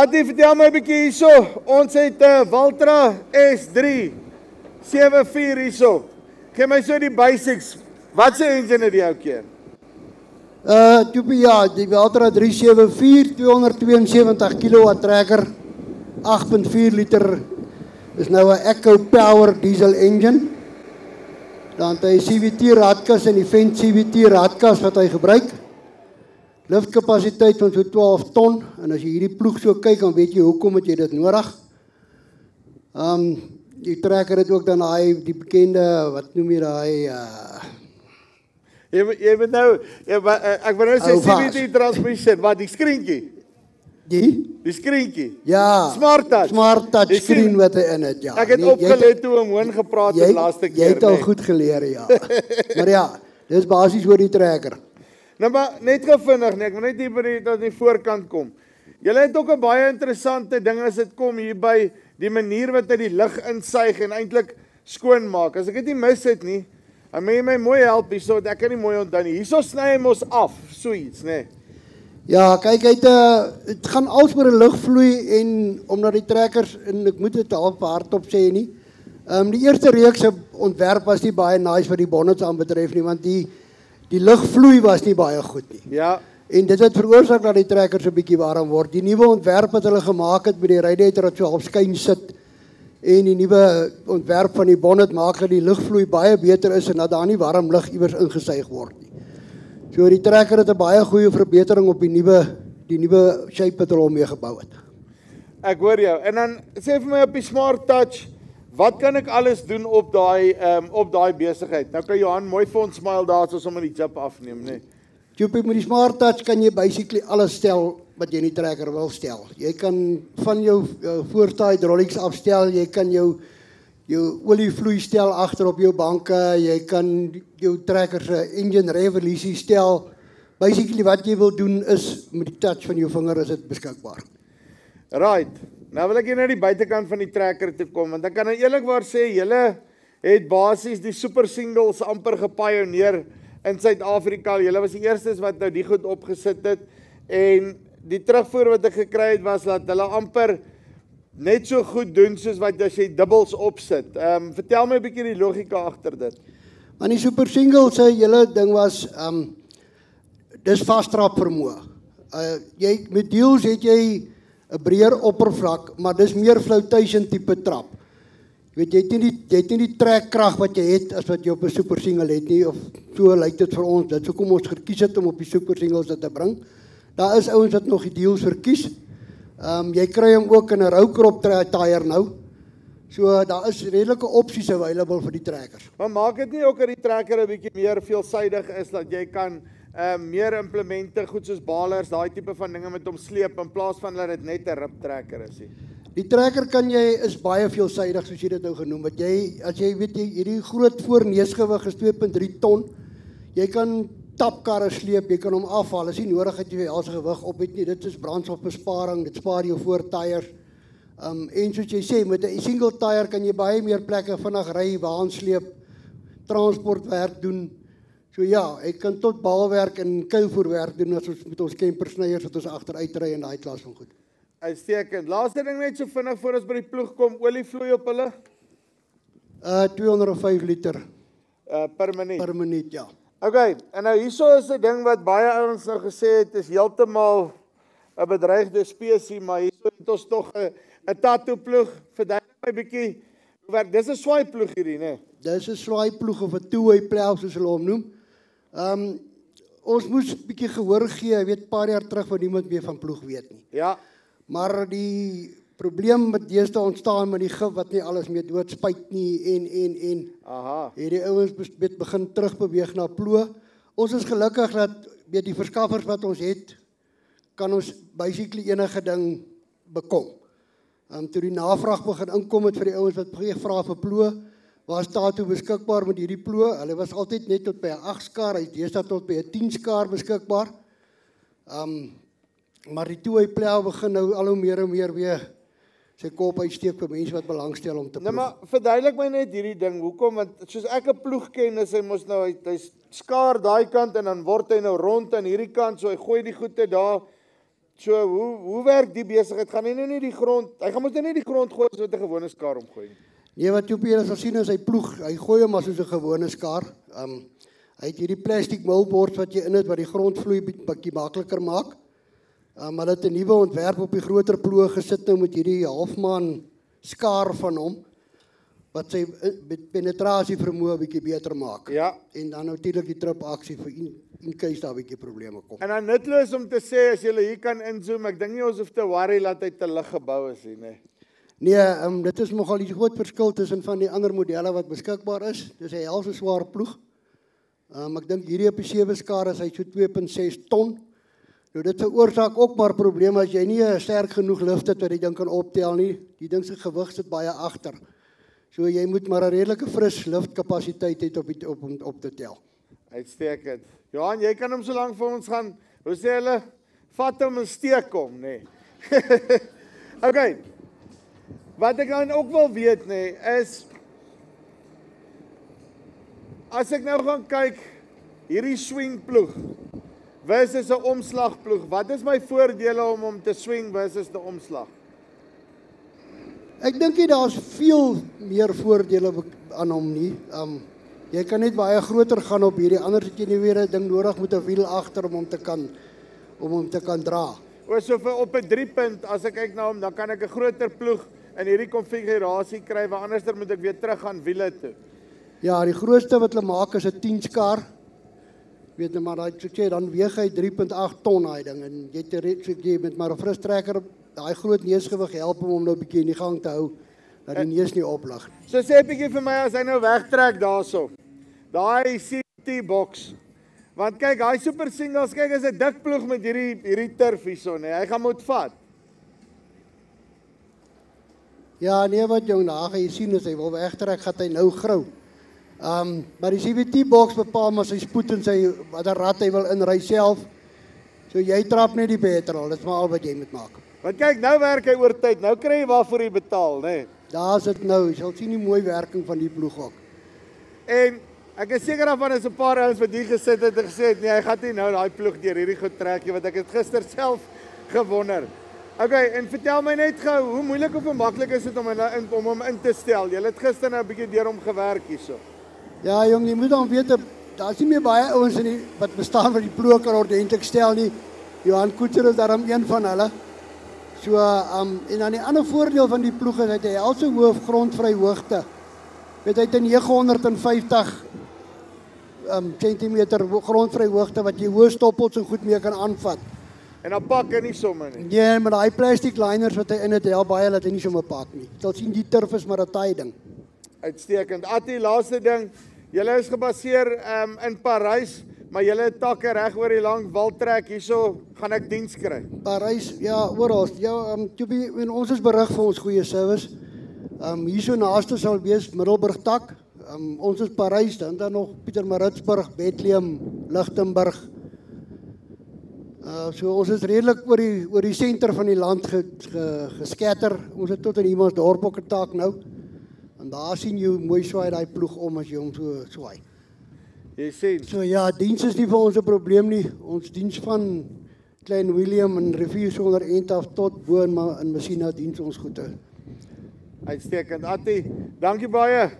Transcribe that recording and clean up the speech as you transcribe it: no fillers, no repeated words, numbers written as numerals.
Adi, vertel my 'n bietjie hierso. Ons het 'n Valtra S3 74 hierso. Gee my so die basics. Wat se engine het jy ou keer? Ja, die Valtra 374, 272 kW trekker, 8.4 liter, is nou 'n Echo Power diesel engine. Dan het hy CVT raadkas en die Fendt CVT raadkas wat hy gebruik. Liftkapasiteit van so 12 ton, en as jy hierdie ploeg so kyk, dan weet jy hoekom het jy dit nodig. Die trekker het ook dan die bekende, wat noem jy daai, Jy weet nou, ek wil nou sê CVT transmission, wat die skreentjie? Die skreentjie? Ja, Smart Touch. Smart Touch screen wat hy in het, ja. Ek het opgelet toe Hoon gepraat het laaste keer. Jy het al goed geleer, ja. Maar ja, dis basies oor die trekker. Nou maar, net gevinnig, ek wil net hier by die voorkant kom. Julle het ook 'n baie interessante ding as dit kom hier by die manier wat hy die lug insuig en eintlik skoon maak. As ek dit nie mis het nie, dan moet jy my mooi help hierso, ek kan nie mooi onthou nie. Hierso sny hy mos af, so iets, nê? Ja, kyk, het gaan als oor 'n lugvloei en omdat die trekkers, en ek moet dit half hardop sê nie, die eerste reeks ontwerp was nie baie nice wat die bonnets aanbetref nie, want die lugvloei was nie baie goed nie. Ja. En dit het veroorsaak dat die trekkers 'n bietjie warm word. Die nuwe ontwerp wat hulle gemaak het met die radiator wat so half skyn sit en die nuwe ontwerp van die bonnet maak dat die lugvloei baie beter is en dat daar nie warm lug iewers ingesuig word nie. So die trekker het 'n baie goeie verbetering op die nuwe shape wat hulle mee gebou het. Ek hoor jou. En dan sê vir my op die Smart Touch, wat kan ek alles doen op daai besigheid? Nou kan Johan mooi vir ons smile daar as ons hom in die jip afneem, né? Joepie, met die Smart Touch kan jy basically alles stel wat jy in die trekker wil stel. Jy kan van jou voorste hydraulics afstel, jy kan jou olievloei stel agter op jou banke, jy kan jou trekker se engine revolusie stel. Basically wat jy wil doen is met die touch van jou vinger is dit beskikbaar. Right. Nou wil ek hier na die buitekant van die trekker toe kom, want ek kan nou eerlikwaar sê, julle het basies die super singles amper gepioneer in Suid-Afrika. Julle was die eerstes wat nou die goed opgesit het, en die terugvoer wat ek gekry het was dat hulle amper net so goed doen soos wat as jy dubbels opsit. Vertel my 'n bietjie die logika agter dit. Maar die super single se hele ding was dis vastrap vermoë. Jy met deals het jy 'n breër oppervlak, maar dis meer flotation tipe trap. Jy weet jy het nie die trekkrag wat jy het as wat jy op 'n super single het nie, of so lyk dit vir ons. Dit hoekom ons gekies het om op die super singles dit te bring. Daar is ouens wat nog die deals verkies. Jy kry hom ook in 'n row crop tyre nou. So daar is redelike opsies available vir die trekkers. Maar maak dit nie ook dat die trekker 'n bietjie meer veelsidig is, dat jy kan meer implemente, goed soos balers, daai tipe van dinge met hom sleep in plaas van dat dit net 'n rip trekker is. Die trekker is baie veelsidig soos jy dit nou genoem het. As jy weet hierdie groot voorneusgewig is 2.3 ton. Jy kan tapkarre sleep, jy kan hom afhaal. Is nie nodig dat jy al sy gewig op het nie. Dit is brandstofbesparing, dit spaar jou voortyres. En soos jy sê, met 'n single tyre kan jy baie meer plekke vinnig ry, waan sleep, transportwerk doen. So ja, ek kan tot baalwerk en kuilvoerwerk doen as ons met ons campersnyers wat ons agteruit ry en daai klas van goed. Uitstekend. Laaste ding net so vinnig voor ons by die ploeg kom, olievloei op hulle? 205 liter per minuut. Per minuut, ja. Okay, en nou hierso is 'n ding wat baie ouens nou gesê het, is heeltemal 'n bedreigde spesies, maar hierso het ons tog 'n tattoo ploeg. Verduidelik my bietjie hoe werk. Dis 'n swaai ploeg hierdie, né? Dis 'n swaai ploeg of 'n two-way plow soos hulle hom noem. Ons moes 'n bietjie gehoor gee, jy weet, 'n paar jaar terug wat niemand meer van ploeg weet nie. Ja. Maar die probleem wat deesdae ontstaan met die gif wat nie alles meer doodspuit nie en Aha. Hierdie ouens begin terugbeweeg na ploeg. Ons is gelukkig dat weet die verskaffers wat ons het, kan ons basically enige ding bekom. Toe die navraag begin inkom het vir die ouens wat vra vir ploeg, was Tato beskikbaar met hierdie ploeg. Hulle was altyd net tot by 'n 8 skaar, hy is deesdae tot by 'n 10 skaar beskikbaar. Maar die two-way plow begin nou al hoe meer en meer weer sy kop uitsteek vir mense wat belangstel om te ploeg. Nou maar verduidelik my net hierdie ding, hoekom, want soos ek 'n ploeg ken, is hy mos nou, hy skaar daai kant en dan word hy nou rond aan hierdie kant, so hy gooi die goede daar, So, hoe werk die besigheid? Gaan hy nou nie die grond, hy gaan mos nou nie die grond gooi as wat 'n gewone skaar omgooi nie. Nee, wat Joopie sal sien is hy ploeg, hy gooi hom as soos 'n gewone skaar. Hy het hierdie plastic millboards wat jy in het wat die grondvloei bietjie makliker maak. Hulle het 'n nuwe ontwerp op die groter ploeg gesit nou met hierdie halfmaan skaar van hom wat sy penetrasie vermoë bietjie beter maak. Ja. En dan natuurlik die trip aksie vir in case daar bietjie probleme kom. En dan nutloos om te sê as jy hier kan inzoom, ek dink nie ons hoef te worry dat hy te lig gebou is nie, nee. Nee, dit is nogal 'n groot verskil tussen van die ander modelle wat beskikbaar is. Dis 'n helse swaar ploeg. Ek dink hierdie op die 7 skaar is hy so 2.6 ton. Nou dit veroorsaak ook maar probleme as jy nie 'n sterk genoeg lift het wat die ding kan optel nie. Die ding se gewig sit baie agter. So jy moet maar 'n redelike fris liftkapasiteit hê om op te tel. Uitstekend. Johan, jy kan hom so lank vir ons gaan, hoe sê hulle, vat hom en steek hom, nee. Okay. Wat ek nou ook wil weet, nee, is as ek nou gaan kyk, hierdie swingploeg versus 'n omslagploeg, wat is my voordele om hom te swing versus 'n omslag? Ek dink daar's veel meer voordele aan hom nie. Jy kan net baie groter gaan op hierdie, anders het jy nie weer 'n ding nodig met 'n wiel agter om hom te kan dra. So vir op 'n 3-punt, as ek kyk na hom, dan kan ek 'n groter ploeg in hierdie konfigurasie kry, waar anderster moet ek weer terug gaan wiele toe. Ja, die grootste wat hulle maak is 'n 10 skaar. Weet jy maar, dan weeg hy 3.8 ton daai ding en jy met maar 'n frustrekker, daai groot neusgewig help hom nou 'n bietjie in die gang te hou dat die neus nie oplig. So sê 'n bietjie vir my as hy nou wegtrek daarso. Daai CT box. Want kyk, daai super singles, kyk is 'n dik ploeg met hierdie turf hierso, nee. Hy gaan moet vat. Ja, nee, wat jong, daar gaan jy sien as hy wil wegtrek, gaan hy nou grou. Maar die CVT box bepaal maar sy spoed en sy watter rad hy wil inry self. So jy trap net die petrol, dit is maar al wat jy moet maak. Want kyk, nou werk hy oor tyd. Nou kry jy waarvoor jy betaal, nee. Daar's dit nou, jy sal sien die mooi werking van die ploeg ook. En ek is seker daarvan is 'n paar ouens wat hier gesit het en gesê het, nee, hy gaan nie nou daai ploeg deur hierdie goed trek nie, want ek het gister self gewonder. Okay, en vertel my net gou, hoe moeilik of maklik is dit om hom in te stel? Jy het gister nou 'n bietjie deur hom gewerk hierso. Ja, jong, jy moet dan weet, daar's nie meer baie ouens wat bestaan wat die ploeg kan ordentlik stel nie. Johan Koetser is daarom een van hulle. So, en dan die ander voordeel van die ploeg is dat hy al sy hoë grondvry hoogte. Weet hy het 'n 950 centimeter grondvry hoogte wat jy hoë stoppels en goed mee kan aanvat. En dan pak hy nie sommer nie. Ja, maar daai plastic liners wat hy in het help baie dat hy nie sommer pak nie. Jy sal sien die turf is maar 'n taai ding. Uitstekend. Atti, laaste ding. Julle is gebaseer in Parys, maar julle het takke reg oor die lang waltrek hierso, gaan ek diens kry. Parys, ja, oral. Ja, ons is berig vir ons goeie service. Hierso naaste sal wees Middelburg tak. Ons is Parys, dan nog Pietermaritzburg, Bethlehem, Lichtenburg. So ons is redelik oor die senter van die land geskatter. Ons het tot in Humansdorp ook 'n taak nou. En daar sien jy hoe mooi swaai daai ploeg om as jy hom so swaai. Jy sien. So ja, diens is nie vir ons 'n probleem nie. Ons diens van Klein Willem en Rivier sonder end af tot bo in Messina diens ons goede. Uitstekend. Atti, dankie baie.